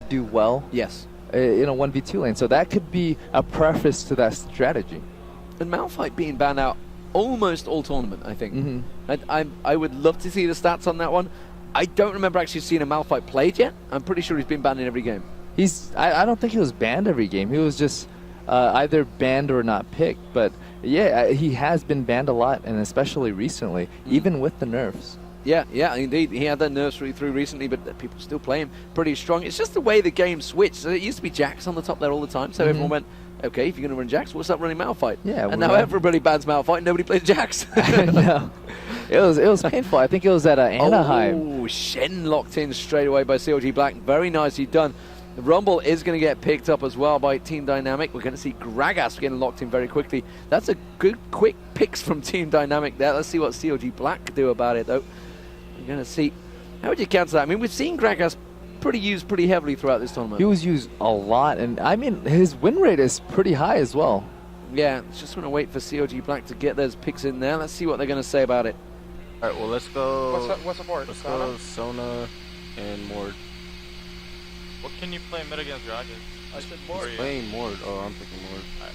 do well. Yes. In a 1v2 lane, so that could be a preface to that strategy. And Malphite being banned out almost all tournament, I think. I would love to see the stats on that one. I don't remember actually seeing a Malphite played yet. I'm pretty sure he's been banned in every game. I don't think he was banned every game. He was just either banned or not picked. But yeah, he has been banned a lot, and especially recently, even with the nerfs. Yeah, indeed. He had that nursery through recently, but people still play him pretty strong. It's just the way the game switched. So it used to be Jax on the top there all the time, so everyone went, okay, if you're going to run Jax, what's up running Malphite? Yeah, and now everybody bans Malphite and nobody plays Jax. No. It was painful. I think it was at Anaheim. Oh, Shen locked in straight away by CLG Black. Very nicely done. The Rumble is going to get picked up as well by Team Dynamic. We're going to see Gragas getting locked in very quickly. That's a good, quick picks from Team Dynamic there. Let's see what CLG Black do about it, though. We're going to see. How would you counter that? I mean, we've seen Gragas used pretty heavily throughout this tournament. He was used a lot, and I mean, his win rate is pretty high as well. Yeah, just going to wait for CLG Black to get those picks in there. Let's see what they're going to say about it. All right, well, let's go. What's a board? Let's go Sona and Mord. What can you play mid against Rajas? I said Mord. Playing Mord. Oh, I'm picking Mord. All right.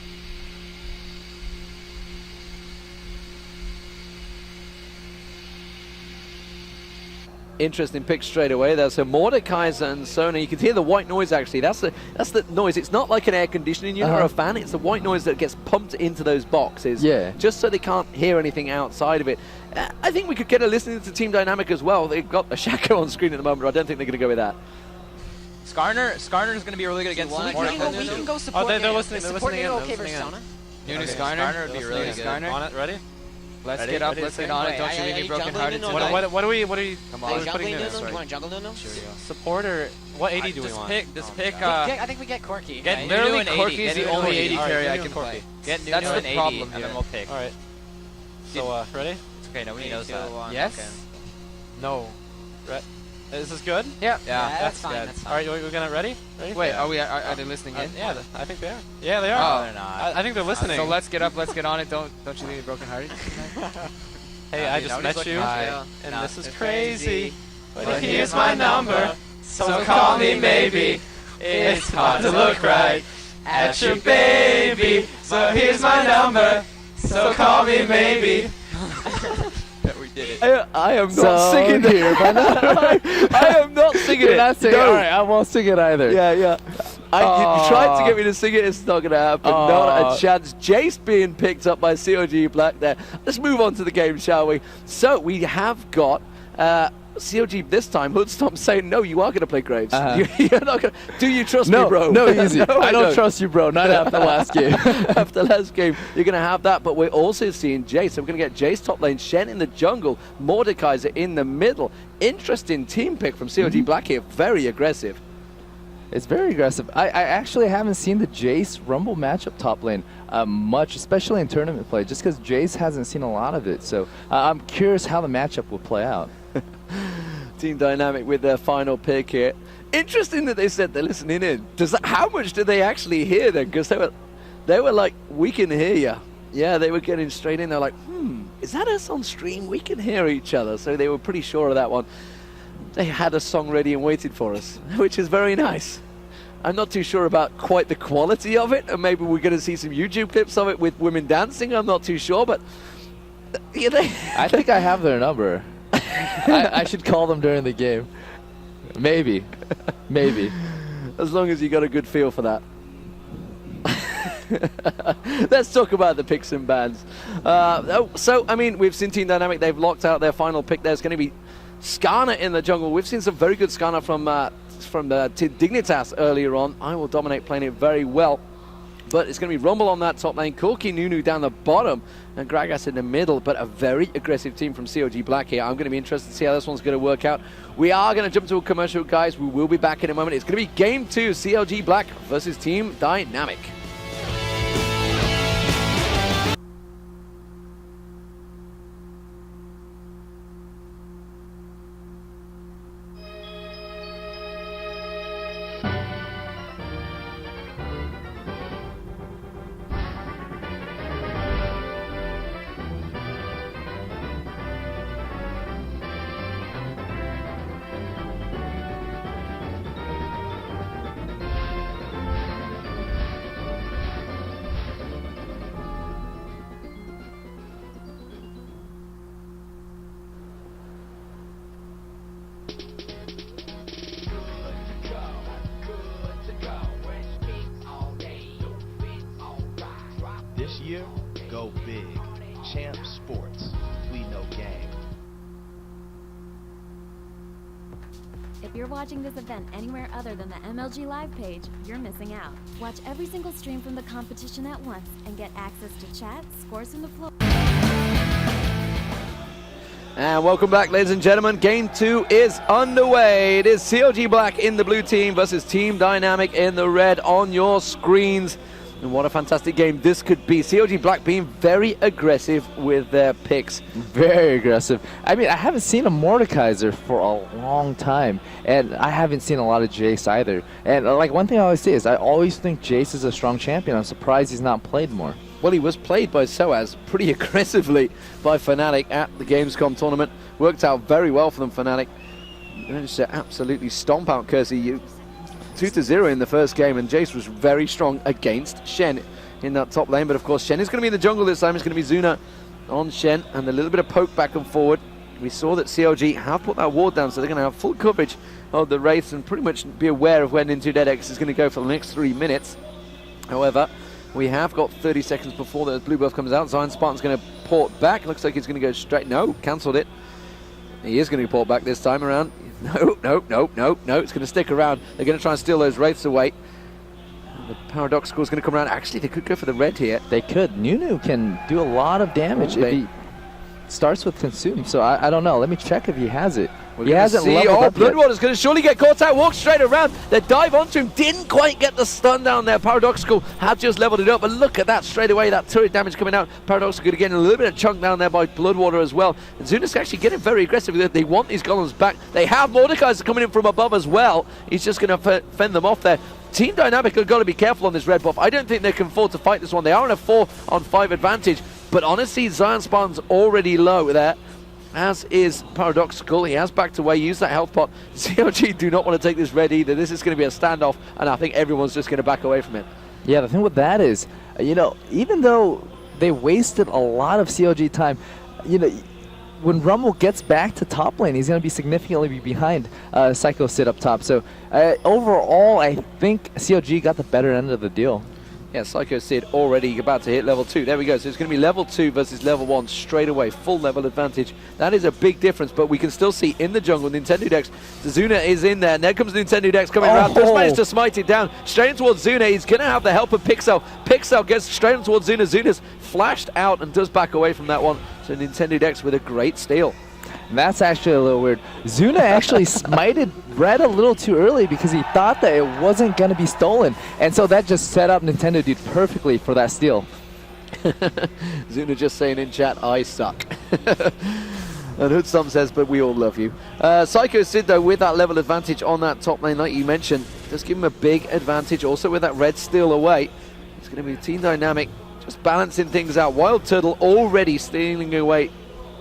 Interesting pick straight away there. So Mordekaiser and Sona, you can hear the white noise actually. That's the noise. It's not like an air conditioning unit or a fan. It's the white noise that gets pumped into those boxes. Yeah. Just so they can't hear anything outside of it. I think we could get a listening to Team Dynamic as well. They've got a Shaco on screen at the moment, but I don't think they're going to go with that. Skarner is going to be really good against We can go support. They're listening. They're support listening Nunu in. okay versus Sona? Nunu Skarner would be really good. Skarner. On it, ready? Let's Ready? get up, Ready? let's get on it. Don't you leave me broken hearted No, tonight. What are we? Come Are on. you jungling Nunu? Sorry. You want to jungle Nunu? Support or what AD do we Just want? pick. I think we get Corki. Get right? literally Nunu and Corki is AD. the only Get AD Nunu carry and I Corki. can play. Get Nunu That's and the AD, problem and then here. we'll pick. All right. So ready? Okay, nobody knows that. Yes? No. Right. Is this good? Yeah. Yeah, that's fine. good. That's All fine. right, we're gonna ready? Wait, are they listening in? Yeah, I think they are. Yeah, they are. Oh, they're not. I think they're listening. So let's get up, let's get on it. Don't you leave me broken hearted? Hey, I just met you, Hi. and No, this is it's crazy. But But here's my number, so call me maybe. It's hard to look right at your baby. So here's my number, so call me maybe. We did it. I am not singing here, but I am not singing You're it. not singing. No. All right, I won't sing it either. Yeah. You tried to get me to sing it, it's not going to happen. Not a chance. Jace being picked up by CLG Black there. Let's move on to the game, shall we? So we have got CLG this time. Hoodstomp saying, no, you are going to play Graves. You're not going to. Do you trust me, bro? No, easy. No, I don't trust you, bro. Not after last game. After last game, you're going to have that, but we're also seeing Jace. So we're going to get Jace top lane, Shen in the jungle, Mordekaiser in the middle. Interesting team pick from CLG Black here. Very aggressive. It's very aggressive. I actually haven't seen the Jace Rumble matchup top lane much, especially in tournament play, just because Jace hasn't seen a lot of it. So I'm curious how the matchup will play out. Team Dynamic with their final pick here. Interesting that they said they're listening in. How much did they actually hear then? Because they were like, we can hear you. Yeah, they were getting straight in. They're like, is that us on stream? We can hear each other. So they were pretty sure of that one. They had a song ready and waited for us, which is very nice. I'm not too sure about quite the quality of it, and maybe we're going to see some YouTube clips of it with women dancing. I'm not too sure, but I think I have their number. I should call them during the game. Maybe. As long as you got a good feel for that. Let's talk about the picks and bans. So, I mean, we've seen Team Dynamic. They've locked out their final pick. There's going to be Skarner in the jungle. We've seen some very good Skarner from Dignitas earlier on. I Will Dominate playing it very well. But it's going to be Rumble on that top lane, Corki Nunu down the bottom, and Gragas in the middle. But a very aggressive team from CLG Black here. I'm going to be interested to see how this one's going to work out. We are going to jump to a commercial, guys. We will be back in a moment. It's going to be Game 2, CLG Black versus Team Dynamic. year, go big. Champ Sports. We know game. If you're watching this event anywhere other than the MLG Live page, you're missing out. Watch every single stream from the competition at once and get access to chat, scores from the floor. And welcome back, ladies and gentlemen. Game 2 is underway. It is CLG Black in the blue team versus Team Dynamic in the red on your screens. And what a fantastic game this could be. CLG Black being very aggressive with their picks. Very aggressive. I mean, I haven't seen a Mordekaiser for a long time, and I haven't seen a lot of Jace either. And like one thing I always say is I always think Jace is a strong champion. I'm surprised he's not played more. Well, he was played by Soaz pretty aggressively by Fnatic at the Gamescom tournament. Worked out very well for them, Fnatic. Managed to absolutely stomp out Kersey 2-0 in the first game, and Jace was very strong against Shen in that top lane. But of course, Shen is going to be in the jungle this time. It's going to be Zuna on Shen, and a little bit of poke back and forward. We saw that CLG have put that ward down, so they're going to have full coverage of the Wraiths and pretty much be aware of when Into Dead X is going to go for the next 3 minutes. However, we have got 30 seconds before the blue buff comes out. Zion Spartan's going to port back. Looks like he's going to go straight. No, cancelled it. He is going to port back this time around. No. It's going to stick around. They're going to try and steal those Wraiths away. And the Paradoxical is going to come around. Actually, they could go for the red here. They could. Nunu can do a lot of damage if he starts with Consume. So I don't know. Let me check if he has it. He hasn't leveled up yet. Bloodwater's going to surely get caught out. Walks straight around. They dive onto him. Didn't quite get the stun down there. Paradoxical had just leveled it up. But look at that straight away. That turret damage coming out. Paradoxical going to get a little bit of chunk down there by Bloodwater as well. And Zuna's actually getting very aggressive with it. They want these golems back. They have Mordekaiser coming in from above as well. He's just going to fend them off there. Team Dynamic have got to be careful on this red buff. I don't think they can afford to fight this one. They are on a 4-on-5 advantage. But honestly, Zion Spartan's already low there, as is Paradoxical. He has backed away, used that health pot. CLG do not want to take this red either. This is going to be a standoff, and I think everyone's just going to back away from it. Yeah, the thing with that is, you know, even though they wasted a lot of CLG time, you know, when Rumble gets back to top lane, he's going to be significantly behind Psycho Sid up top. So overall, I think CLG got the better end of the deal. Yeah, Psycho Sid already about to hit level 2. There we go. So it's going to be level 2 versus level 1 straight away. Full level advantage. That is a big difference, but we can still see in the jungle, Nintendo Dex. Zuna is in there, and there comes Nintendo Dex coming around. Just managed to smite it down. Straight towards Zuna. He's going to have the help of Pixel. Pixel gets straight on towards Zuna. Zuna's flashed out and does back away from that one. So Nintendo Dex with a great steal. That's actually a little weird. Zuna actually smited red a little too early because he thought that it wasn't going to be stolen. And so that just set up Nintendo Dude perfectly for that steal. Zuna just saying in chat, I suck. And Hoodstomp says, but we all love you. Psycho Sid, though, with that level advantage on that top lane, like you mentioned, does give him a big advantage. Also with that red steal away, it's going to be Team Dynamic just balancing things out. Wild Turtle already stealing away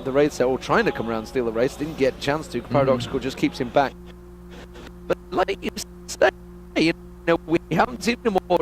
the Wraiths. They're all trying to come around and steal the Wraiths. Didn't get a chance to. Paradoxical just keeps him back. But like you say, you know, we haven't seen him more.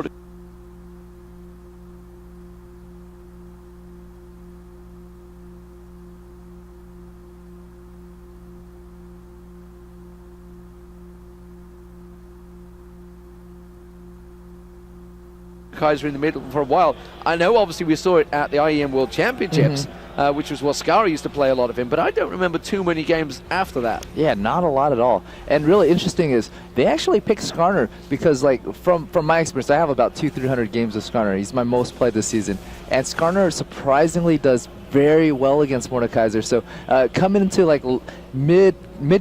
Kaiser in the middle for a while. I know obviously we saw it at the IEM World Championships, which was what Skara used to play a lot of him, but I don't remember too many games after that. Yeah, not a lot at all. And really interesting is they actually picked Skarner because, like, from my experience, I have about 200-300 games of Skarner. He's my most played this season. And Skarner surprisingly does very well against Mordekaiser. So coming into like mid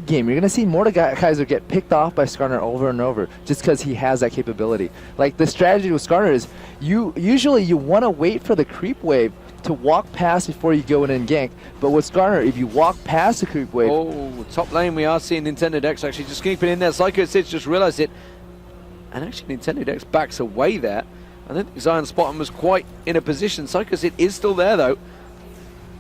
game, you're gonna see Mordekaiser get picked off by Skarner over and over just because he has that capability. Like the strategy with Skarner is usually you want to wait for the creep wave to walk past before you go in and gank. But with Skarner, if you walk past the creep wave, top lane we are seeing Nintendo Dex actually just keeping in there. Psycho Sid's just realized it, and actually Nintendo Dex backs away there. I don't think Zion Spartan was quite in a position. Psycho Sid is still there though.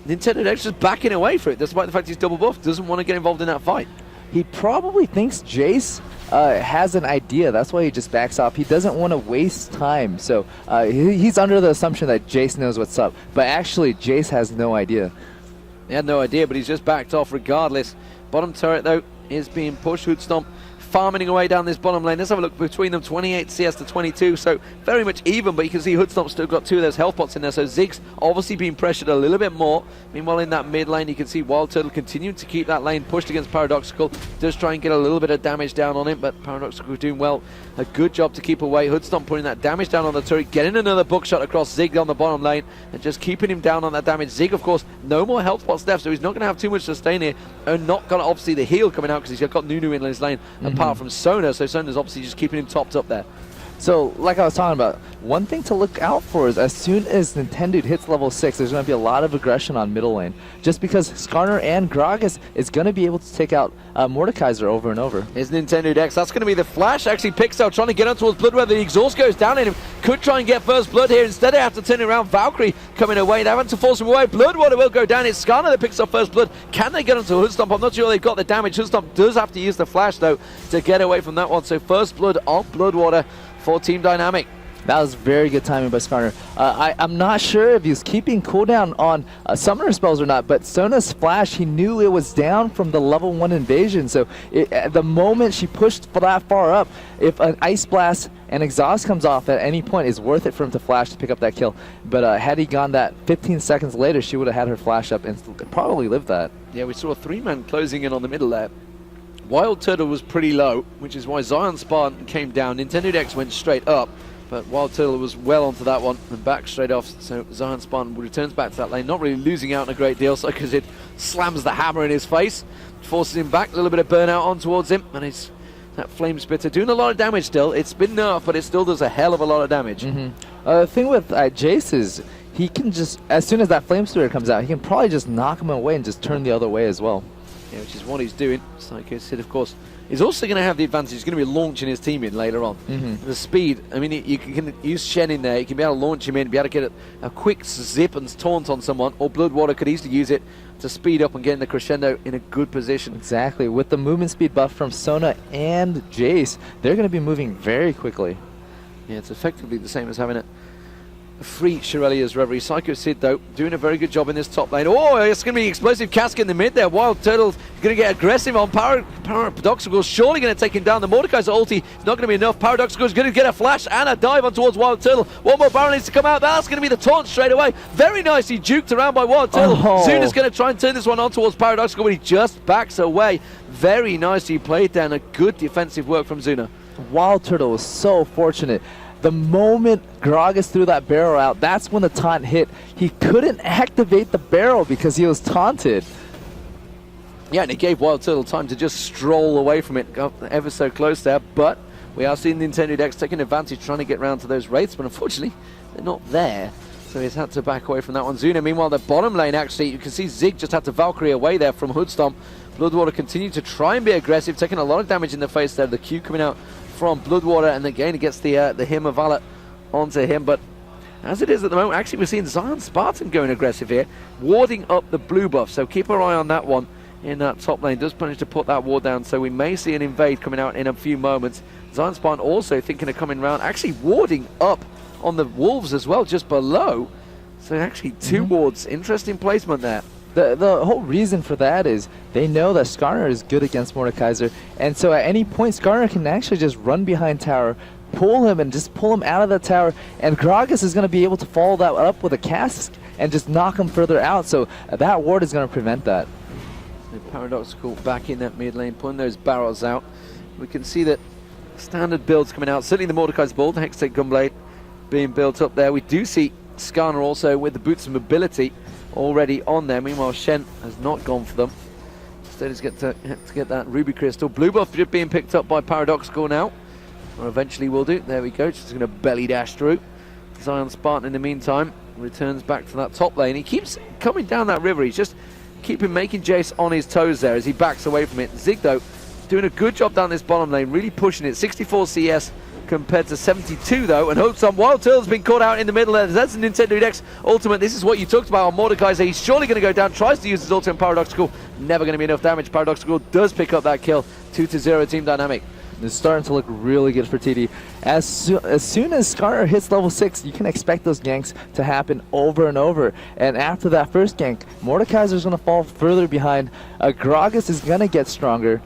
Nintendo Dex just backing away for it, despite the fact he's double buffed. Doesn't want to get involved in that fight. He probably thinks Jace has an idea. That's why he just backs off. He doesn't want to waste time. So he's under the assumption that Jace knows what's up. But actually, Jace has no idea. He had no idea, but he's just backed off regardless. Bottom turret, though, is being pushed. Hoodstomp farming away down this bottom lane. Let's have a look between them, 28 CS to 22, so very much even, but you can see Hoodstomp's still got 2 of those health pots in there, so Zig's obviously being pressured a little bit more. Meanwhile, in that mid lane, you can see Wild Turtle continuing to keep that lane pushed against Paradoxical. Does try and get a little bit of damage down on him, but Paradoxical doing well. A good job to keep away. Hoodstomp putting that damage down on the turret, getting another bookshot across Zig on the bottom lane, and just keeping him down on that damage. Zig, of course, no more health pots left, so he's not going to have too much sustain here, and not got obviously the heal coming out because he's got Nunu in his lane, apart from Sona, so Sona's obviously just keeping him topped up there. So, like I was talking about, one thing to look out for is as soon as Nintendo hits level 6, there's going to be a lot of aggression on middle lane. Just because Skarner and Gragas is going to be able to take out Mordekaiser over and over. Here's Nintendo Dex. That's going to be the flash. Actually, Pixel trying to get on towards Blood where the exhaust goes down in him. Could try and get first blood here. Instead, they have to turn it around. Valkyrie coming away. They haven't to force him away. Bloodwater will go down. It's Skarner that picks up first blood. Can they get onto Hoodstomp? I'm not sure they've got the damage. Hoodstomp does have to use the flash, though, to get away from that one. So first blood on Bloodwater for Team Dynamic. That was very good timing by Skarner. I'm not sure if he's keeping cooldown on summoner spells or not, but Sona's flash, he knew it was down from the level 1 invasion, so at the moment she pushed that far up, if an Ice Blast and Exhaust comes off at any point, it's worth it for him to flash to pick up that kill. But had he gone that 15 seconds later, she would have had her flash up and probably lived that. Yeah, we saw a 3-man closing in on the middle there. Wild Turtle was pretty low, which is why Zion Spartan came down. Nintendo Dex went straight up, but Wild Turtle was well onto that one and back straight off. So Zion Spartan returns back to that lane, not really losing out on a great deal, so because it slams the hammer in his face, forces him back, a little bit of burnout on towards him, and it's that Flame Spitter doing a lot of damage still. It's been nerfed, but it still does a hell of a lot of damage. The thing with Jace is he can just, as soon as that Flame Spitter comes out, he can probably just knock him away and just turn the other way as well. Yeah, which is what he's doing. Psycho Sid, of course, is also going to have the advantage. He's going to be launching his team in later on. The speed, I mean, you can use Shen in there. You can be able to launch him in, be able to get a quick zip and taunt on someone, or Bloodwater could easily use it to speed up and get in the crescendo in a good position. Exactly. With the movement speed buff from Sona and Jace, they're going to be moving very quickly. Yeah, it's effectively the same as having a free Shirelia's Reverie. Psycho Sid, though, doing a very good job in this top lane. Oh, it's going to be explosive casket in the mid there. Wild Turtle's going to get aggressive on Paradoxical. Surely going to take him down. The Mordekaiser ulti is not going to be enough. Paradoxical is going to get a flash and a dive on towards Wild Turtle. One more barrel needs to come out. That's going to be the taunt straight away. Very nicely juked around by Wild Turtle. Zuna's going to try and turn this one on towards Paradoxical, but he just backs away. Very nicely played down. A good defensive work from Zuna. Wild Turtle was so fortunate. The moment Gragas threw that barrel out, that's when the taunt hit. He couldn't activate the barrel because he was taunted. Yeah, and it gave Wild Turtle time to just stroll away from it. Got ever so close there, but we are seeing Nintendo Dex taking advantage, trying to get round to those wraiths, but unfortunately, they're not there. So he's had to back away from that one. Zuna, meanwhile, the bottom lane, actually, you can see Zig just had to Valkyrie away there from Hoodstomp. Bloodwater continued to try and be aggressive, taking a lot of damage in the face there. The Q coming out from Bloodwater, and again he gets the Hymn of Valor onto him, but as it is at the moment, actually we're seeing Zion Spartan going aggressive here, warding up the blue buff, so keep our eye on that one in that top lane. Does manage to put that ward down, so we may see an invade coming out in a few moments. Zion Spartan also thinking of coming round, actually warding up on the wolves as well, just below, so actually 2 wards. Interesting placement there. The whole reason for that is they know that Skarner is good against Mordekaiser, and so at any point Skarner can actually just run behind tower, pull him and just pull him out of the tower, and Gragas is going to be able to follow that up with a cask and just knock him further out, so that ward is going to prevent that. So Paradoxical back in that mid lane, pulling those barrels out. We can see that standard builds coming out, certainly the Mordekaiser Ball, the Hextech Gunblade being built up there. We do see Skarner also with the Boots of Mobility already on there. Meanwhile, Shen has not gone for them. Instead, he's got to get that Ruby Crystal. Blue buff just being picked up by Paradoxical now, or eventually will do. There we go. Just going to belly dash through. Zion Spartan, in the meantime, returns back to that top lane. He keeps coming down that river. He's just keeping making Jace on his toes there as he backs away from it. Zig, though, doing a good job down this bottom lane, really pushing it. 64 CS compared to 72 though, and hopes on Wild Turtle's been caught out in the middle there. That's a Nintendo Dex ultimate. This is what you talked about on Mordekaiser. He's surely going to go down, tries to use his ultimate. Paradoxical, never going to be enough damage. Paradoxical does pick up that kill. 2-0 Team Dynamic. It's starting to look really good for TD. As soon as Skarner hits level 6, you can expect those ganks to happen over and over. And after that first gank, Mordekaiser is going to fall further behind. Gragas is going to get stronger.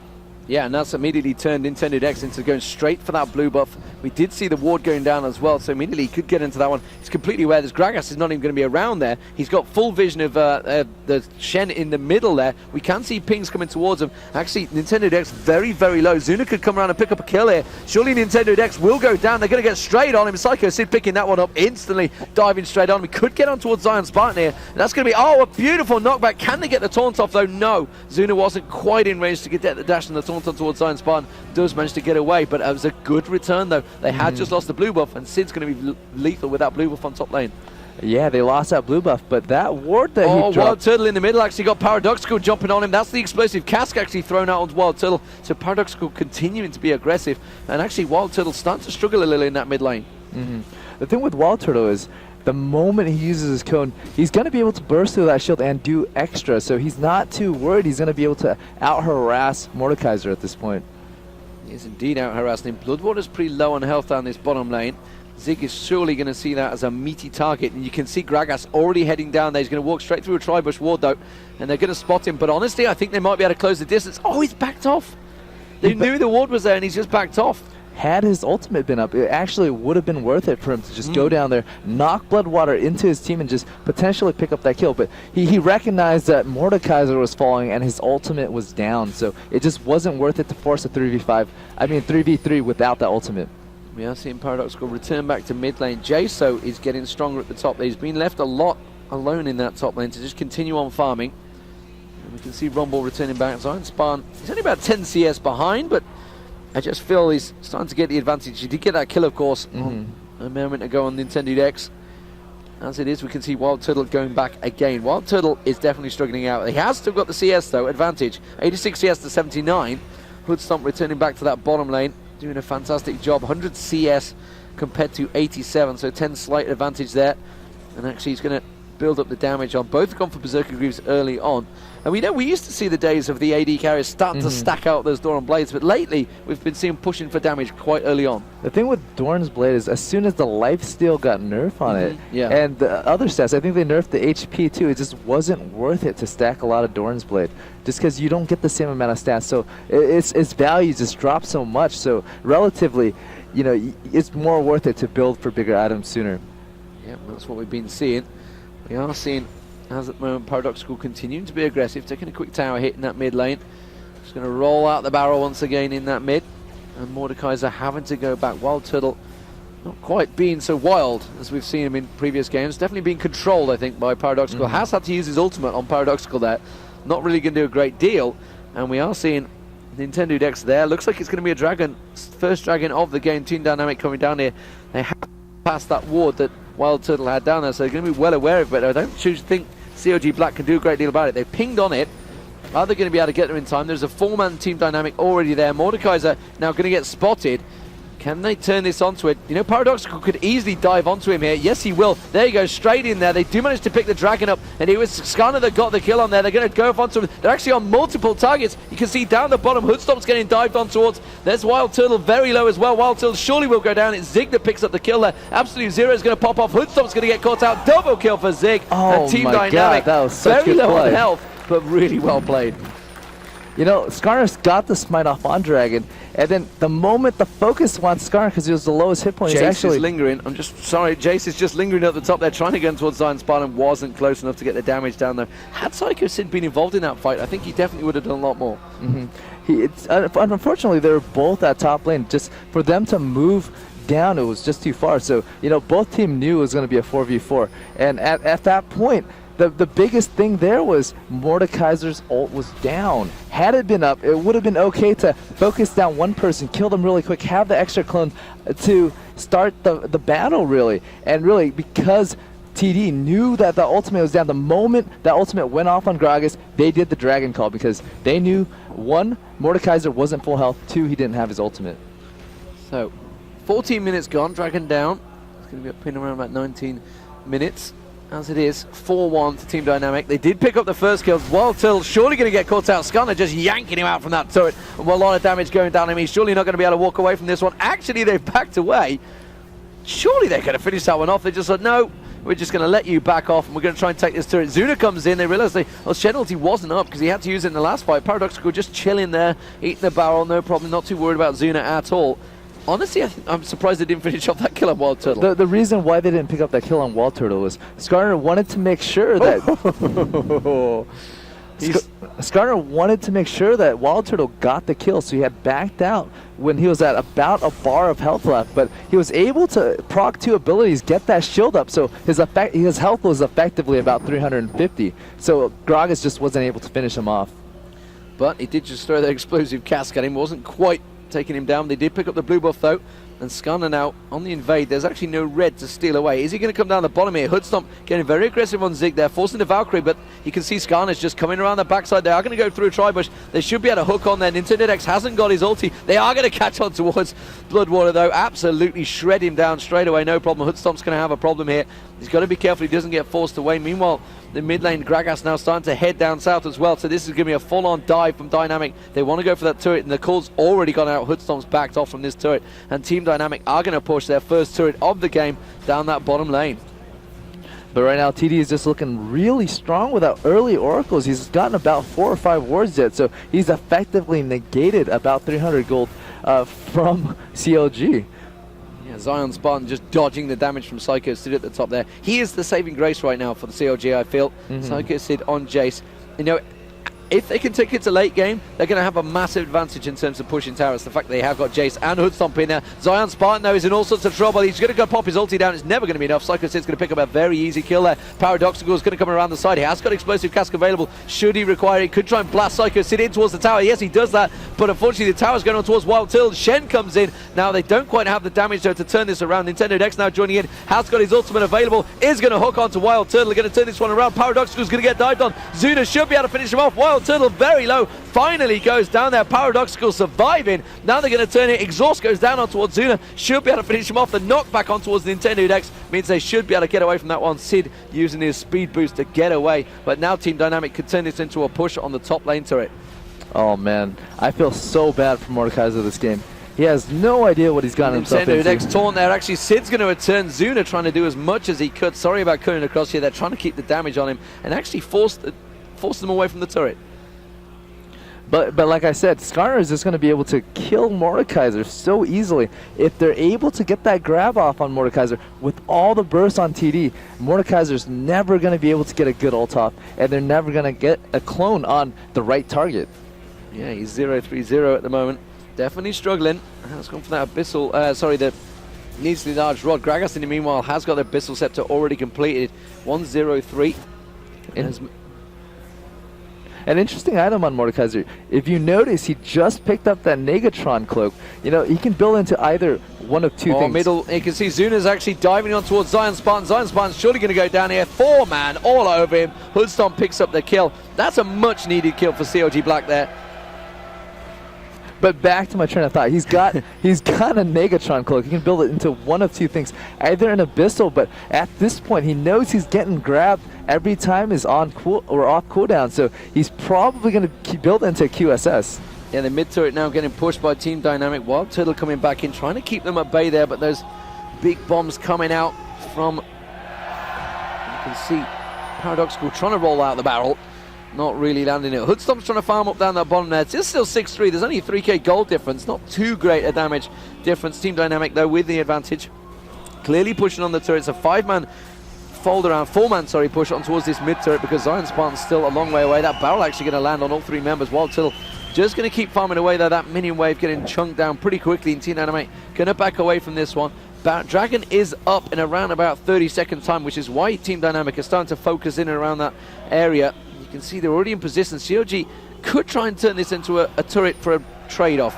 Yeah, and that's immediately turned Nintendo X into going straight for that blue buff. We did see the ward going down as well, so immediately he could get into that one. He's completely aware. This Gragas is not even going to be around there. He's got full vision of the Shen in the middle there. We can see pings coming towards him. Actually, Nintendo X very, very low. Zuna could come around and pick up a kill here. Surely Nintendo X will go down. They're going to get straight on him. Psycho Sid picking that one up instantly, diving straight on. We could get on towards Zion Spartan here. And that's going to be, oh, a beautiful knockback. Can they get the taunt off, though? No. Zuna wasn't quite in range to get the dash and the taunt on towards Zion Spartan. Does manage to get away, but it was a good return, though. They had just lost the blue buff, and Sid's going to be lethal with that blue buff on top lane. Yeah, they lost that blue buff, but that ward that he Wild dropped... Turtle in the middle actually got Paradoxical jumping on him. That's the explosive cask actually thrown out onto Wild Turtle. So Paradoxical continuing to be aggressive, and actually Wild Turtle starting to struggle a little in that mid lane. The thing with Wild Turtle is, the moment he uses his cone, he's going to be able to burst through that shield and do extra, so he's not too worried. He's going to be able to out-harass Mordekaiser at this point. He is indeed out-harassing him. Bloodwater's pretty low on health down this bottom lane. Zig is surely going to see that as a meaty target, and you can see Gragas already heading down there. He's going to walk straight through a Tribush ward, though, and they're going to spot him. But honestly, I think they might be able to close the distance. Oh, he's backed off. They knew the ward was there, and he's just backed off. Had his ultimate been up, it actually would have been worth it for him to just go down there, knock Bloodwater into his team, and just potentially pick up that kill. But he recognized that Mordekaiser was falling and his ultimate was down, so it just wasn't worth it to force a 3v3 without that ultimate. We are seeing Paradoxical return back to mid lane. Jaso is getting stronger at the top. He's been left a lot alone in that top lane to just continue on farming. And we can see Rumble returning back. Zion Spartan, he's only about 10 CS behind, but I just feel he's starting to get the advantage. He did get that kill, of course, a moment ago on Nintendo X. As it is, we can see Wild Turtle going back again. Wild Turtle is definitely struggling out. He has still got the CS, though, advantage. 86 CS to 79. Hoodstomp returning back to that bottom lane, doing a fantastic job. 100 CS compared to 87, so 10 slight advantage there. And actually, he's going to build up the damage on both. Gone for Berserker Greaves early on. And we know we used to see the days of the AD carriers start to stack out those Doran Blades, but lately we've been seeing pushing for damage quite early on. The thing with Doran's Blade is as soon as the lifesteal got nerfed on it, and the other stats, I think they nerfed the HP too, it just wasn't worth it to stack a lot of Doran's Blade, just because you don't get the same amount of stats, so its value just drops so much, so relatively, you know, it's more worth it to build for bigger items sooner. Yeah, that's what we've been seeing. We are seeing, as at the moment, Paradoxical continuing to be aggressive, taking a quick tower hit in that mid lane. Just going to roll out the barrel once again in that mid. And Mordekaiser having to go back. Wild Turtle not quite being so wild as we've seen him in previous games. Definitely being controlled, I think, by Paradoxical. Has had to use his ultimate on Paradoxical there. Not really going to do a great deal. And we are seeing Nintendo Dex there. Looks like it's going to be a dragon. First dragon of the game. Team Dynamic coming down here. They have passed that ward that Wild Turtle had down there, so they're going to be well aware of it. I don't think CLG Black can do a great deal about it. They've pinged on it. Are they going to be able to get there in time? There's a 4-man Team Dynamic already there. Mordekaiser now going to get spotted. Can they turn this onto it? You know, Paradoxical could easily dive onto him here. Yes, he will. There he goes, straight in there. They do manage to pick the dragon up, and it was Skarner that got the kill on there. They're going to go onto him. They're actually on multiple targets. You can see down the bottom, Hoodstomp's getting dived on towards. There's Wild Turtle very low as well. Wild Turtle surely will go down. It's Zig that picks up the kill there. Absolute Zero is going to pop off. Hoodstomp's going to get caught out. Double kill for Zig. Oh, and Team my Dynamic, God, that was such very good low play. on health, but really well played. You know, Skarner's got the smite off on Dragon, and then the moment the focus wants Skarner, because he was the lowest hit point, Jace he's actually... is lingering. I'm just sorry, Jace is just lingering at the top there, trying to get towards Zion Spartan. Wasn't close enough to get the damage down there. Had Psycho Sid been involved in that fight, I think he definitely would have done a lot more. Unfortunately, they were both at top lane. Just for them to move down, it was just too far. So, you know, both teams knew it was going to be a 4v4. And at that point, the biggest thing there was Mordekaiser's ult was down. Had it been up, it would have been okay to focus down one person, kill them really quick, have the extra clone to start the battle, really. And really, because TD knew that the ultimate was down, the moment that ultimate went off on Gragas, they did the dragon call because they knew, 1, Mordekaiser wasn't full health, 2, he didn't have his ultimate. So, 14 minutes gone, dragon down. It's going to be up in around about 19 minutes. As it is, 4-1 to Team Dynamic. They did pick up the first kills. Wild Turtle surely going to get caught out. Skarner just yanking him out from that turret. Well, a lot of damage going down on him. He's surely not going to be able to walk away from this one. Actually, they've backed away. Surely they could have finished that one off. They just said, no, we're just going to let you back off and we're going to try and take this turret. Zuna comes in, they realize Shed ulti wasn't up because he had to use it in the last fight. Paradoxical just chilling there, eating the barrel, no problem, not too worried about Zuna at all. Honestly, I'm surprised they didn't finish off that kill on Wild Turtle. The reason why they didn't pick up that kill on Wild Turtle was Skarner wanted to make sure that Skarner wanted to make sure that Wild Turtle got the kill, so he had backed out when he was at about a bar of health left, but he was able to proc 2 abilities, get that shield up, so his health was effectively about 350. So Gragas just wasn't able to finish him off. But he did just throw the explosive cask at him, wasn't quite taking him down. They did pick up the blue buff though, and Skarner now on the invade. There's actually no red to steal away. Is he going to come down the bottom here? Hoodstomp getting very aggressive on Zig there, forcing the Valkyrie, but you can see Skarner's just coming around the backside. They are going to go through a Tribush. They should be able to hook on there. Nintendo X hasn't got his ulti. They are going to catch on towards Bloodwater though. Absolutely shred him down straight away, no problem. Hoodstomp's going to have a problem here. He's got to be careful he doesn't get forced away. Meanwhile, the mid lane, Gragas now starting to head down south as well, so this is going to be a full-on dive from Dynamic. They want to go for that turret, and the call's already gone out. Hoodstomp's backed off from this turret, and Team Dynamic are going to push their first turret of the game down that bottom lane. But right now, TD is just looking really strong without early oracles. He's gotten about 4 or 5 wards yet, so he's effectively negated about 300 gold from CLG. Yeah, Zion Spartan just dodging the damage from Psycho Sid at the top there. He is the saving grace right now for the CLG, I feel. Psycho Sid on Jace. You know, if they can take it to late game, they're going to have a massive advantage in terms of pushing towers. The fact that they have got Jace and Hoodstomp in there. Zion Spartan, though, is in all sorts of trouble. He's going to go pop his ulti down. It's never going to be enough. Psycho Sid's going to pick up a very easy kill there. Paradoxical is going to come around the side. He has got Explosive Cask available. Should he require it, he could try and blast Psycho Sid in towards the tower. Yes, he does that, but unfortunately the tower's going on towards Wild Turtle. Shen comes in. Now they don't quite have the damage, though, to turn this around. Nintendo Dex now joining in. Has got his ultimate available. Is going to hook onto Wild Turtle. They're going to turn this one around. Paradoxical is going to get dived on. Zuna should be able to finish him off. Wild Turtle very low. Finally goes down there. Paradoxical surviving. Now they're going to turn it. Exhaust goes down on towards Zuna. Should be able to finish him off. The knockback on towards the Nintendo Dex means they should be able to get away from that one. Sid using his speed boost to get away. But now Team Dynamic could turn this into a push on the top lane turret. Oh man, I feel so bad for Mordekaiser this game. He has no idea what he's gotten himself into. Nintendo Dex taunt there. Actually, Sid's going to return. Zuna trying to do as much as he could. Sorry about cutting across here. They're trying to keep the damage on him and actually force them away from the turret. But like I said, Skarner is just going to be able to kill Mordekaiser so easily. If they're able to get that grab off on Mordekaiser with all the bursts on TD, Mordekaiser's never going to be able to get a good ult off, and they're never going to get a clone on the right target. Yeah, he's 0-3-0 at the moment. Definitely struggling. Has gone for that Abyssal, the needlessly large rod. Gragas in the meanwhile has got the Abyssal Scepter already completed. 1-0-3. An interesting item on Mordekaiser. If you notice, he just picked up that Negatron cloak. You know, he can build into either one of two things. Middle, you can see Zuna's actually diving on towards Zion Spartan. Zion Spartan's surely going to go down here. 4-man all over him. Hoodstomp picks up the kill. That's a much needed kill for CLG Black there. But back to my train of thought, he's got a Negatron cloak. He can build it into one of two things, either an Abyssal, but at this point he knows he's getting grabbed every time he's on cool or off cooldown, so he's probably going to build into QSS. Yeah, the mid turret now getting pushed by Team Dynamic. Wild Turtle coming back in, trying to keep them at bay there, but those big bombs coming out from, you can see Paradoxical trying to roll out the barrel. Not really landing it. Hoodstomp's trying to farm up down that bottom there. It's still 6-3. There's only a 3k gold difference. Not too great a damage difference. Team Dynamic, though, with the advantage. Clearly pushing on the turret. It's a 4-man push on towards this mid turret because Zion Spartan's still a long way away. That barrel actually going to land on all 3 members. Wild Turtle just going to keep farming away there. That minion wave getting chunked down pretty quickly. And Team Dynamic going to back away from this one. Dragon is up in around about 30 seconds time, which is why Team Dynamic are starting to focus in and around that area. You can see they're already in position. CLG could try and turn this into a turret for a trade-off.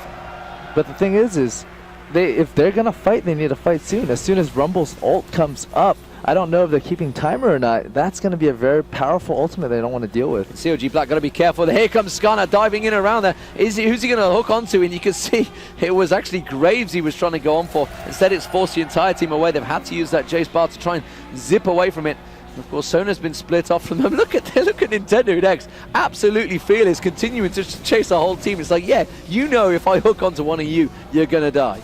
But the thing is if they're going to fight, they need to fight soon. As soon as Rumble's ult comes up, I don't know if they're keeping timer or not. That's going to be a very powerful ultimate they don't want to deal with. CLG Black got to be careful. Here comes Skarner diving in around there. Who's he going to hook onto? And you can see it was actually Graves he was trying to go on for. Instead, it's forced the entire team away. They've had to use that Jace bar to try and zip away from it. Of course, Sona's been split off from them. Look at Nintendo Dex. Absolutely fearless, continuing to chase the whole team. It's like, yeah, you know if I hook onto one of you, you're going to die.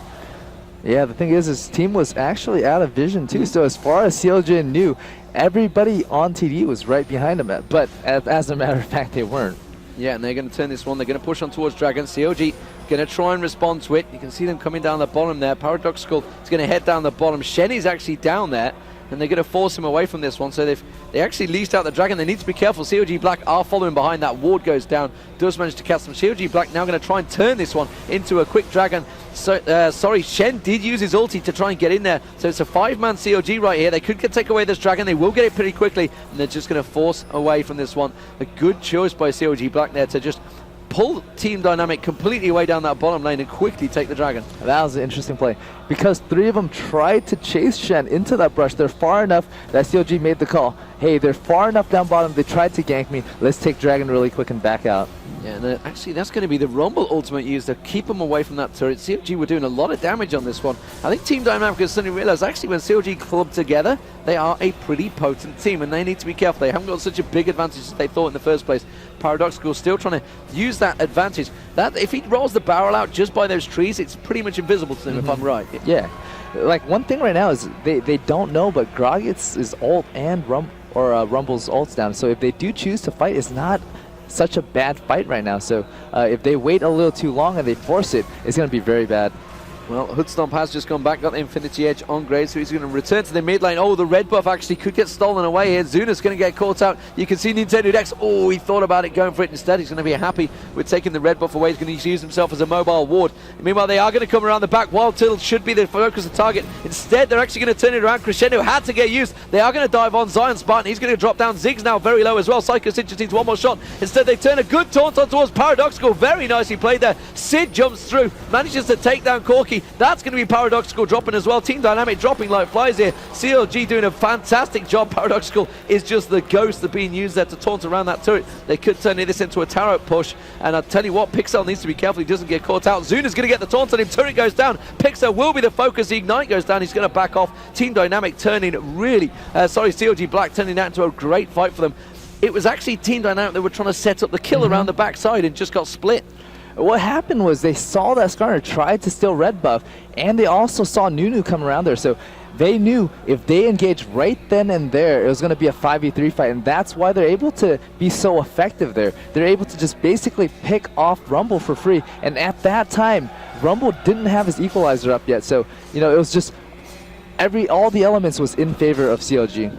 Yeah, the thing is, his team was actually out of vision too. So as far as CLG knew, everybody on TD was right behind him. But as a matter of fact, they weren't. Yeah, and they're going to turn this one. They're going to push on towards Dragon. CLG going to try and respond to it. You can see them coming down the bottom there. Paradoxical is going to head down the bottom. Shenny's actually down there, and they're going to force him away from this one. So they actually leased out the Dragon. They need to be careful. CLG Black are following behind. That ward goes down. Does manage to catch them. CLG Black now going to try and turn this one into a quick Dragon. So, sorry, Shen did use his ulti to try and get in there. So it's a 5-man CLG right here. They could take away this Dragon. They will get it pretty quickly, and they're just going to force away from this one. A good choice by CLG Black there to just pull Team Dynamic completely away down that bottom lane and quickly take the Dragon. That was an interesting play because 3 of them tried to chase Shen into that brush. They're far enough that CLG made the call. Hey, they're far enough down bottom. They tried to gank me. Let's take Dragon really quick and back out. Yeah, and actually that's going to be the Rumble ultimate used to keep them away from that turret. CLG were doing a lot of damage on this one. I think Team Dynamic has suddenly realized actually when CLG club together, they are a pretty potent team and they need to be careful. They haven't got such a big advantage as they thought in the first place. Paradoxical still trying to use that advantage. That if he rolls the barrel out just by those trees, it's pretty much invisible to them if I'm right. Yeah. Like one thing right now is they don't know, but Grogget's is ult and Rumble's ult's down. So if they do choose to fight, it's not such a bad fight right now. So if they wait a little too long and they force it, it's going to be very bad. Well, Hoodstomp has just gone back, got the Infinity Edge on Grade, so he's going to return to the mid lane. Oh, the red buff actually could get stolen away here. Zuna's going to get caught out. You can see Nintendo Dex. Oh, he thought about it going for it instead. He's going to be happy with taking the red buff away. He's going to use himself as a mobile ward. Meanwhile, they are going to come around the back. Wild Till should be the focus of target. Instead, they're actually going to turn it around. Crescendo had to get used. They are going to dive on Zion Spartan. He's going to drop down. Ziggs now very low as well. Psycho Sid just needs one more shot. Instead, they turn a good taunt on towards Paradoxical. Very nicely played there. Sid jumps through, manages to take down Corki. That's going to be Paradoxical dropping as well. Team Dynamic dropping like flies here. CLG doing a fantastic job. Paradoxical is just the ghost of being used there to taunt around that turret. They could turn this into a tarot push, and I'll tell you what, Pixel needs to be careful he doesn't get caught out. Zuna's going to get the taunt on him. Turret goes down. Pixel will be the focus. The Ignite goes down. He's going to back off. Team Dynamic turning CLG Black turning that into a great fight for them. It was actually Team Dynamic that were trying to set up the kill around the backside and just got split. What happened was they saw that Skarner tried to steal red buff, and they also saw Nunu come around there. So they knew if they engaged right then and there, it was going to be a 5v3 fight, and that's why they're able to be so effective there. They're able to just basically pick off Rumble for free, and at that time, Rumble didn't have his equalizer up yet. So, you know, it was just all the elements was in favor of CLG.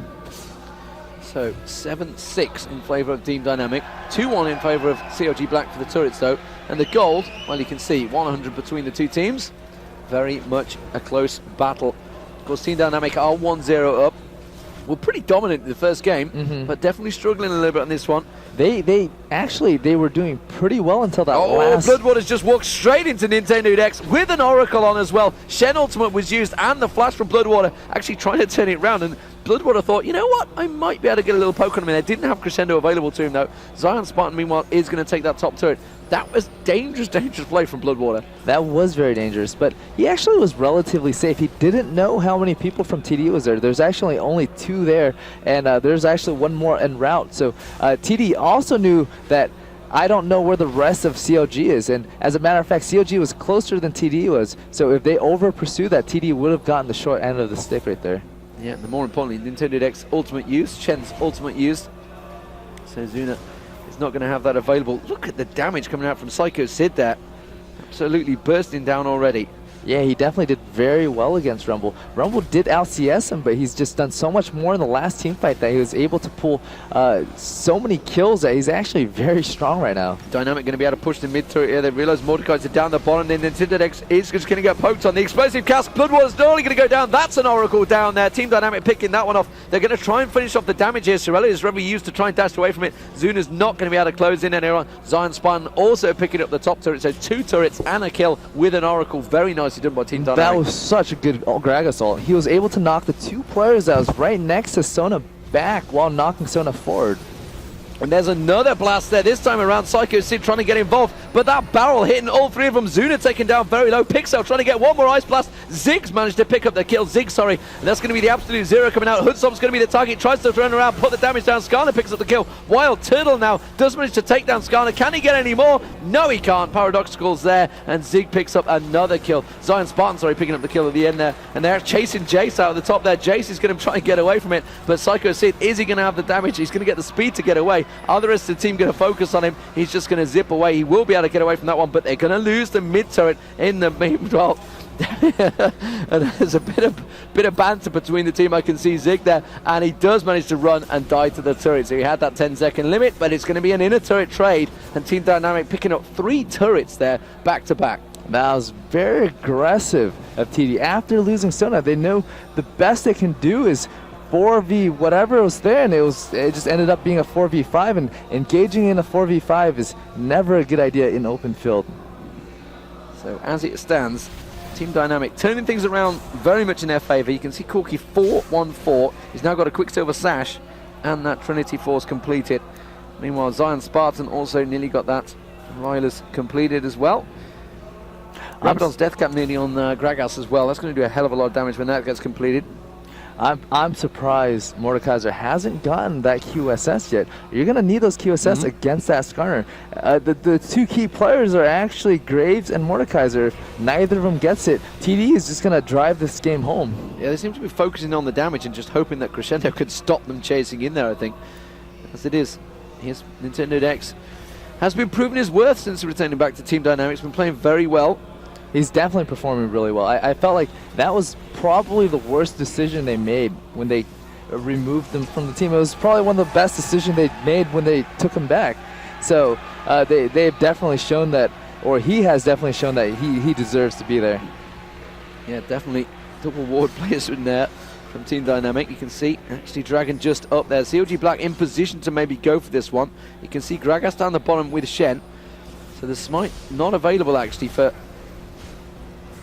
So 7-6 in favour of Team Dynamic, 2-1 in favour of CLG Black for the turrets though, and the gold, well you can see 100 between the two teams, very much a close battle. Of course Team Dynamic are 1-0 up, were pretty dominant in the first game, but definitely struggling a little bit on this one. They were doing pretty well until that last... Bloodwater's just walked straight into Nintendo Dex with an Oracle on as well. Shen Ultimate was used and the flash from Bloodwater actually trying to turn it around, and Bloodwater thought, you know what, I might be able to get a little poke on him. They didn't have Crescendo available to him though. Zion Spartan meanwhile is going to take that top turret. That was dangerous play from Bloodwater. That was very dangerous, but he actually was relatively safe. He didn't know how many people from TD was there. There's actually only 2 there, and there's actually 1 more en route. So TD also knew that I don't know where the rest of CLG is, and as a matter of fact, CLG was closer than TD was. So if they over-pursue that, TD would have gotten the short end of the stick right there. Yeah, and more importantly, Nintendo Dex ultimate used, Shen's ultimate used. So Zuna is not going to have that available. Look at the damage coming out from Psycho Sid there. Absolutely bursting down already. Yeah, he definitely did very well against Rumble. Rumble did out-CS him, but he's just done so much more in the last team fight that he was able to pull so many kills that he's actually very strong right now. Dynamic going to be able to push the mid turret here. They realize Mordecai's down the bottom, then Nintendo Dex is just going to get poked on. The explosive cast, Bloodwater's only going to go down. That's an Oracle down there. Team Dynamic picking that one off. They're going to try and finish off the damage here. Sorelli is really used to try and dash away from it. Zuna's not going to be able to close in anywhere. Zion Spartan also picking up the top turret. So 2 turrets and a kill with an Oracle. Very nicely done by Team Dynamic. That was such a good Greg assault. He was able to knock the 2 players that was right next to Sona back while knocking Sona forward. And there's another blast there, this time around Psycho Sid trying to get involved. but that barrel hitting all three of them. Zuna taken down very low. Pixel trying to get one more Ice Blast. Ziggs managed to pick up the kill. Zig, sorry. And that's going to be the absolute zero coming out. Hoodstomp's going to be the target. Tries to turn around, put the damage down. Skarner picks up the kill. Wild Turtle now does manage to take down Skarner. Can he get any more? No, he can't. Paradoxical's there, and Zig picks up another kill. Zion Spartan, sorry, picking up the kill at the end there. And they're chasing Jace out of the top there. Jace is going to try and get away from it, but Psycho Sid, is he going to have the damage? He's going to get the speed to get away. Are the rest of the team going to focus on him? He's just going to zip away. He will be able to get away from that one, but they're going to lose the mid turret in the meanwhile. And there's a bit of banter between the team. I can see Zig there, and he does manage to run and die to the turret. So he had that 10-second limit, but it's going to be an inner turret trade, and Team Dynamic picking up 3 turrets there back to back. That was very aggressive of TD. After losing Sona, they know the best they can do is 4v whatever was there, and it just ended up being a 4v5, and engaging in a 4v5 is never a good idea in open field. So as it stands, Team Dynamic turning things around very much in their favor. You can see Corky 4-1-4. He's now got a Quicksilver Sash, and that Trinity Force completed. Meanwhile, Zion Spartan also nearly got that. Ryler's completed as well. Rabadon's Death Cap nearly on Gragas as well. That's going to do a hell of a lot of damage when that gets completed. I'm surprised Mordekaiser hasn't gotten that QSS yet. You're going to need those QSS against that Skarner. The 2 key players are actually Graves and Mordekaiser. If neither of them gets it, TD is just going to drive this game home. Yeah, they seem to be focusing on the damage and just hoping that Crescendo could stop them chasing in there, I think. As it is, here's Nintendo Dex. Has been proving his worth since returning back to Team Dynamics. Been playing very well. He's definitely performing really well. I felt like that was probably the worst decision they made when they removed him from the team. It was probably one of the best decisions they made when they took him back. So they've definitely shown that, or he has definitely shown that he deserves to be there. Yeah, definitely double ward players in there from Team Dynamic. You can see actually Dragon just up there. CLG Black in position to maybe go for this one. You can see Gragas down the bottom with Shen. So the smite not available actually for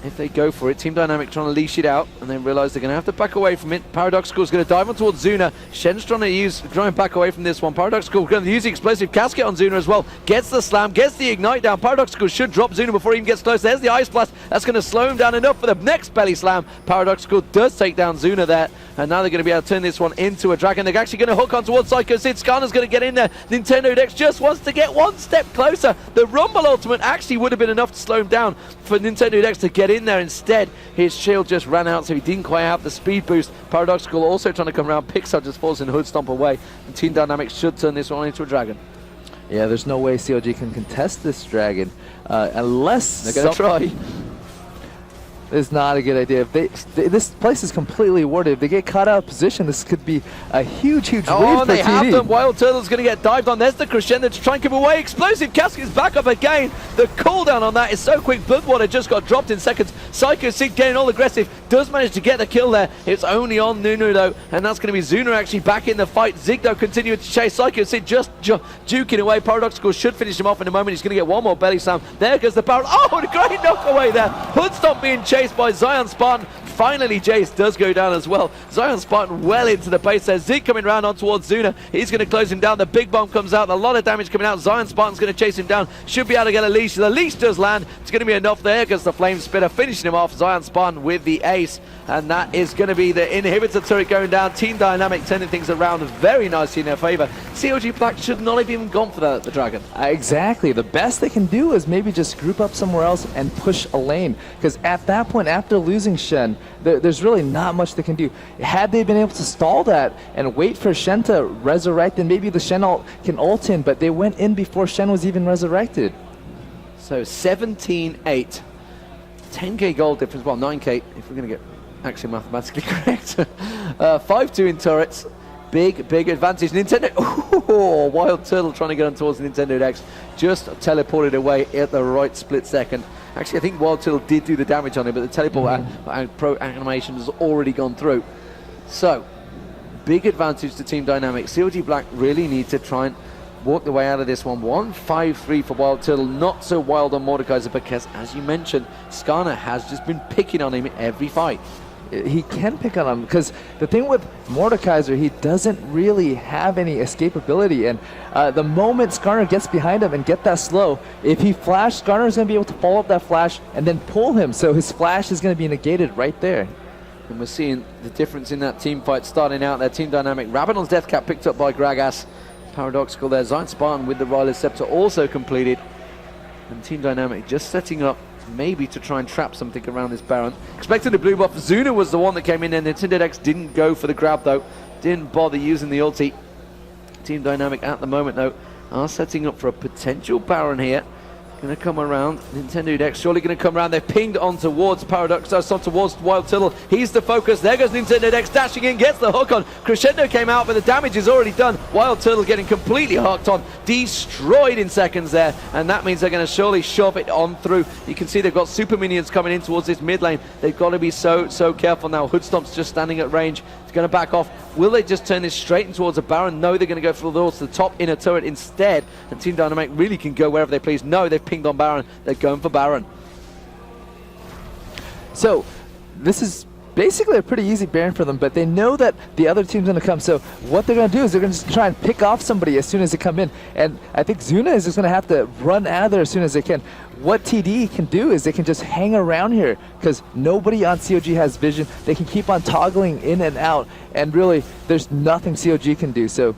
if they go for it. Team Dynamic trying to leash it out, and then realize they're going to have to back away from it. Paradoxical is going to dive on towards Zuna. Shen's trying to back away from this one. Paradoxical going to use the explosive casket on Zuna as well. Gets the slam, gets the ignite down. Paradoxical should drop Zuna before he even gets close. There's the ice blast. That's going to slow him down enough for the next belly slam. Paradoxical does take down Zuna there, and now they're going to be able to turn this one into a dragon. They're actually going to hook on towards Psycho Sid. Skarner's going to get in there. Nintendo Dex just wants to get one step closer. The Rumble Ultimate actually would have been enough to slow him down for Nintendo Dex to get in there. Instead, his shield just ran out, so he didn't quite have the speed boost. Paradoxical also trying to come around. Pixar just falls in Hood Stomp away, and Team Dynamics should turn this one into a dragon. Yeah, there's no way CLG can contest this dragon unless they're going to try. It's not a good idea. If this place is completely warded. If they get caught out of position, this could be a huge win for TD. They have them. Wild Turtle's going to get dived on. There's the Crescendo to try and keep away. Explosive Casket is back up again. The cooldown on that is so quick. Bloodwater just got dropped in seconds. Psycho Sid getting all aggressive. Does manage to get the kill there. It's only on Nunu though, and that's going to be Zuna actually back in the fight. Zig though continuing to chase. Psycho Sid just juking away. Paradoxical should finish him off in a moment. He's going to get one more belly slam. There goes the barrel. Oh, a great knock away there. Hood Stomp being chased by Zion Spartan. Finally, Jace does go down as well. Zion Spartan well into the base there. Zig coming round on towards Zuna. He's going to close him down. The big bomb comes out. A lot of damage coming out. Zion Spartan's going to chase him down. Should be able to get a leash. The leash does land. It's going to be enough there because the Flame Spitter finishing him off. Zion Spartan with the ace. And that is going to be the inhibitor turret going down. Team Dynamic turning things around very nicely in their favor. CLG Black should not have even gone for the dragon. Exactly. The best they can do is maybe just group up somewhere else and push a lane. Because at that point, after losing Shen, there's really not much they can do. Had they been able to stall that and wait for Shen to resurrect, then maybe the Shen ult can ult in, but they went in before Shen was even resurrected. So 17-8. 10k gold difference, well 9k if we're going to get actually mathematically correct. 5-2 in turrets. Big advantage. Nintendo. Oh, Wild Turtle trying to get on towards the Nintendo Dex. Just teleported away at the right split second. Actually, I think Wild Turtle did do the damage on him, but the teleport pro animation has already gone through. So, big advantage to Team Dynamic. CLG Black really need to try and walk the way out of this one. 1-5-3 for Wild Turtle. Not so wild on Mordekaiser because, as you mentioned, Skarner has just been picking on him in every fight. he can pick on him, because the thing with Mordekaiser, he doesn't really have any escapability, and the moment Skarner gets behind him and get that slow, if he flashes, Skarner's going to be able to follow up that flash and then pull him, so his flash is going to be negated right there. And we're seeing the difference in that team fight starting out. Their team dynamic. Rabadon's Death Cap picked up by Gragas. Paradoxical there. Zion Spartan with the Raleigh Scepter also completed. And team dynamic just setting up maybe to try and trap something around this Baron. Expected a blue buff. Zuna was the one that came in, and Nintendo X didn't go for the grab though. Didn't bother using the ulti. Team dynamic at the moment though are setting up for a potential Baron here. Going to come around. Nintendo Dex surely going to come around. They've pinged on towards Paradox, on towards Wild Turtle. He's the focus. There goes Nintendo Dex dashing in, gets the hook on. Crescendo came out, but the damage is already done. Wild Turtle getting completely hooked on, destroyed in seconds there, and that means they're going to surely shove it on through. You can see they've got super minions coming in towards this mid lane. They've got to be so careful now. Hoodstomp's just standing at range. He's going to back off. Will they just turn this straight in towards a Baron? No, they're going to go for the top inner turret instead, and Team Dynamic really can go wherever they please. No, they've pinged on Baron. They're going for Baron. So this is basically a pretty easy Baron for them, but they know that the other team's going to come. So what they're going to do is they're going to just try and pick off somebody as soon as they come in. And I think Zuna is just going to have to run out of there as soon as they can. What TD can do is they can just hang around here, because nobody on COG has vision. They can keep on toggling in and out, and really there's nothing COG can do. So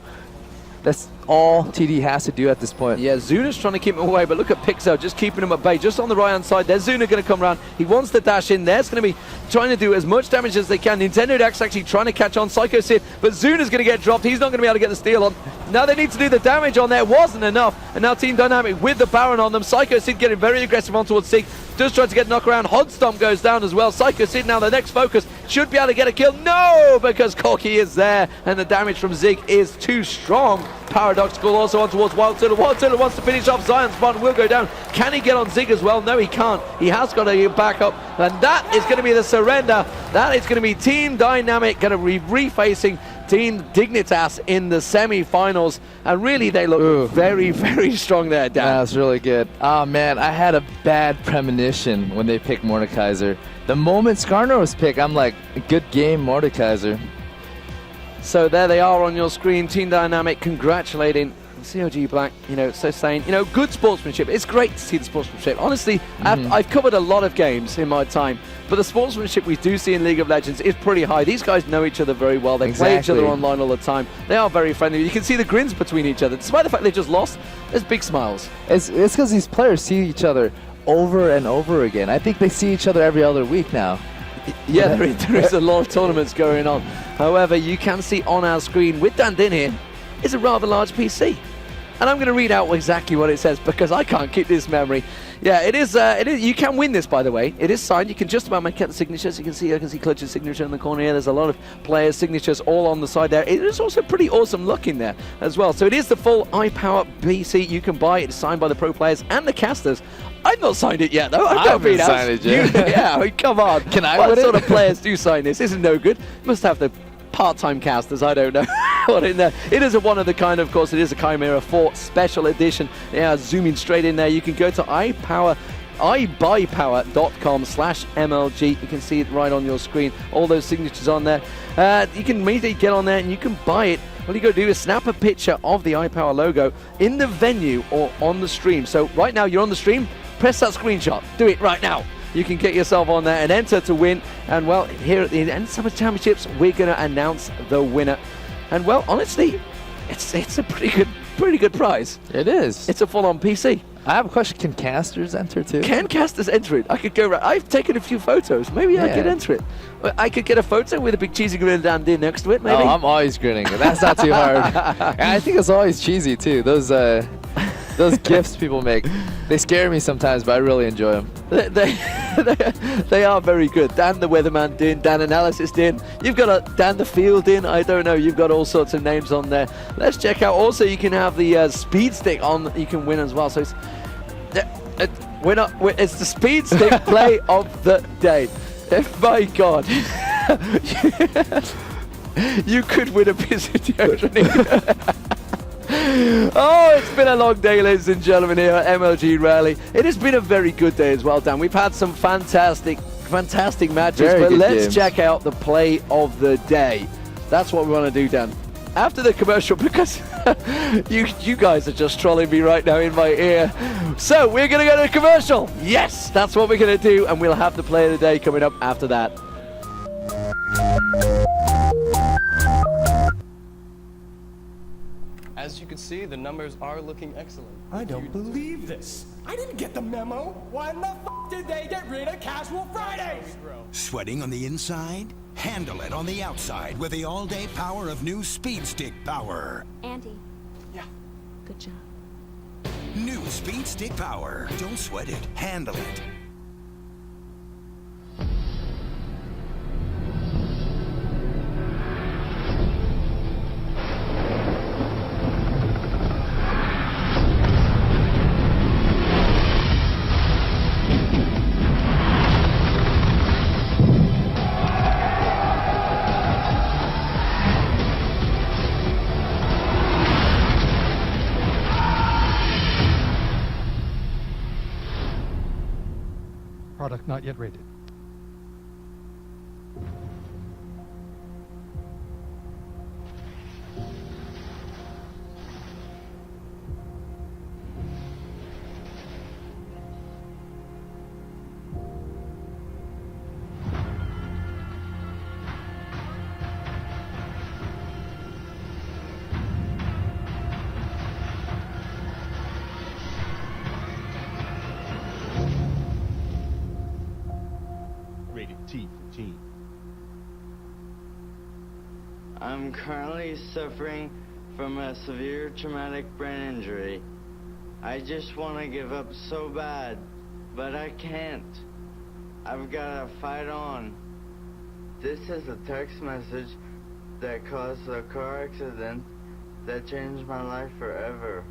that's all TD has to do at this point. Yeah, Zuna's trying to keep him away, but look at Pixel just keeping him at bay, just on the right-hand side. There's Zuna going to come around. He wants to dash in. There's going to be trying to do as much damage as they can. Nintendo Dax actually trying to catch on Psycho Sid, but Zuna's going to get dropped. He's not going to be able to get the steal on. Now they need to do the damage on there. Wasn't enough. And now Team Dynamic with the Baron on them. Psycho Sid getting very aggressive on towards Sig. Just trying to get knocked around. Hodstomp goes down as well. Psycho Sid now the next focus. Should be able to get a kill. No, because Corky is there, and the damage from Zig is too strong. Paradoxical also on towards Wild Turtle. Wild Turtle wants to finish off. Zion Spartan will go down. Can he get on Zig as well? No, he can't. He has got to back up, and that is going to be the surrender. That is going to be Team Dynamic going to be refacing Team Dignitas in the semi-finals, and really they look very, very strong there, Dan. That's really good. Oh man, I had a bad premonition when they picked Mordekaiser. The moment Skarner was picked, I'm like, good game, Mordekaiser. So there they are on your screen. Team Dynamic congratulating CLG Black, so saying, good sportsmanship. It's great to see the sportsmanship. Honestly, I've covered a lot of games in my time, but the sportsmanship we do see in League of Legends is pretty high. These guys know each other very well. They play each other online all the time. They are very friendly. You can see the grins between each other. Despite the fact they just lost, there's big smiles. It's because these players see each other over and over again. I think they see each other every other week now. Yeah, there is a lot of tournaments going on. However, you can see on our screen with Dan Din here is a rather large PC. And I'm going to read out exactly what it says, because I can't keep this memory. Yeah, it is. You can win this, by the way. It is signed. You can just about make out the signatures. I can see Clutch's signature in the corner here. There's a lot of players' signatures all on the side there. It is also pretty awesome looking there as well. So it is the full iPower PC. You can buy it. It's signed by the pro players and the casters. I've not signed it yet, though. I haven't signed it yet. Yeah, I mean, come on. Can I What win sort it? of players do sign this? This is no good. Must have the part-time casters, I don't know. What in there? It is one of the kind, of course, it is a Chimera 4 special edition. Yeah, zooming straight in there. You can go to ibuypower.com/MLG. You can see it right on your screen. All those signatures on there. You can immediately get on there and you can buy it. All you got to do is snap a picture of the iPower logo in the venue or on the stream. So right now you're on the stream, press that screenshot. Do it right now. You can get yourself on there and enter to win. And well, here at the end of Summer Championships, we're going to announce the winner. And well, honestly, it's a pretty good prize. It is. It's a full-on PC. I have a question. Can casters enter too? Can casters enter it? I could go right. I've taken a few photos. Maybe I could enter it. I could get a photo with a big cheesy grin Dan Din next to it, maybe. Oh, I'm always grinning. That's not too hard. And I think it's always cheesy too. Those gifts people make, they scare me sometimes, but I really enjoy them. They are very good. Dan the Weatherman Din, Dan Analysis Din. You've got a Dan the Field Din. I don't know. You've got all sorts of names on there. Let's check out. Also, you can have the speed stick on. You can win as well. So it's it's the speed stick play of the day. My God. You could win a visit to Oh, it's been a long day, ladies and gentlemen, here at MLG Raleigh. It has been a very good day as well, Dan. We've had some fantastic fantastic matches, Very but good let's games. check out the play of the day. That's what we want to do, Dan. After the commercial, because you guys are just trolling me right now in my ear. So we're going to go to a commercial. Yes, that's what we're going to do, and we'll have the play of the day coming up after that. As you can see, the numbers are looking excellent. I don't believe this. I didn't get the memo. When the f did they get rid of Casual Fridays? Sweating on the inside? Handle it on the outside with the all-day power of new Speed Stick Power. Andy. Yeah. Good job. New Speed Stick Power. Don't sweat it. Handle it. Product not yet rated. Rated T for teen. I'm currently suffering from a severe traumatic brain injury. I just want to give up so bad, but I can't. I've got to fight on. This is a text message that caused a car accident that changed my life forever.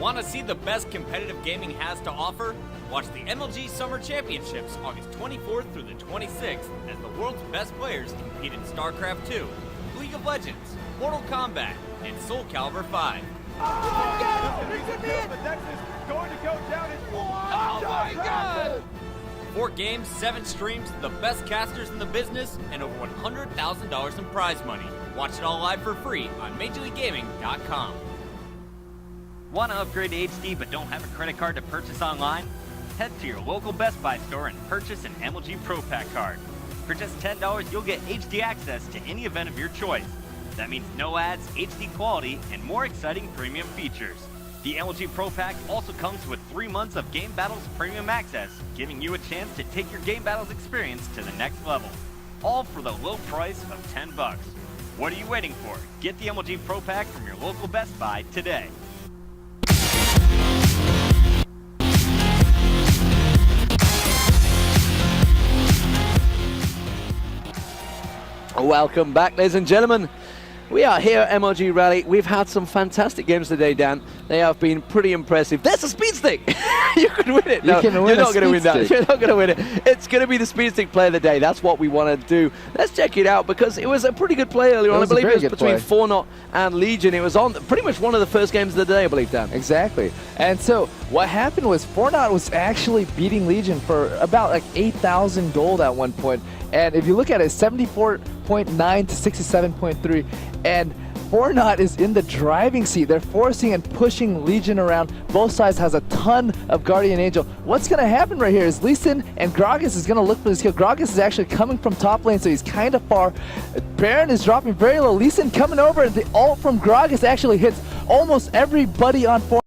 Want to see the best competitive gaming has to offer? Watch the MLG Summer Championships August 24th through the 26th as the world's best players compete in StarCraft 2, League of Legends, Mortal Kombat, and Soul Calibur 5. Oh my God! 4 games, 7 streams, the best casters in the business, and over $100,000 in prize money. Watch it all live for free on MajorLeagueGaming.com. Want to upgrade to HD but don't have a credit card to purchase online? Head to your local Best Buy store and purchase an MLG Pro Pack card. For just $10, you'll get HD access to any event of your choice. That means no ads, HD quality, and more exciting premium features. The MLG Pro Pack also comes with 3 months of Game Battles Premium Access, giving you a chance to take your Game Battles experience to the next level. All for the low price of $10. What are you waiting for? Get the MLG Pro Pack from your local Best Buy today. Welcome back, ladies and gentlemen. We are here at MLG Raleigh. We've had some fantastic games today, Dan. They have been pretty impressive. There's a speed stick. You could win it. No, you're not going to win that. You're not going to win it. It's going to be the speed stick play of the day. That's what we want to do. Let's check it out because it was a pretty good play earlier on. I believe it was between Fornot and Legion. It was on pretty much one of the first games of the day, I believe, Dan. Exactly. And so what happened was Fornot was actually beating Legion for about like 8,000 gold at one point. And if you look at it, 74.9 to 67.3, and Fornot is in the driving seat. They're forcing and pushing Legion around. Both sides has a ton of Guardian Angel. What's going to happen right here is Lee Sin and Gragas is going to look for this kill. Gragas is actually coming from top lane, so he's kind of far. Baron is dropping very low. Lee Sin coming over, and the ult from Gragas actually hits almost everybody on Fornot.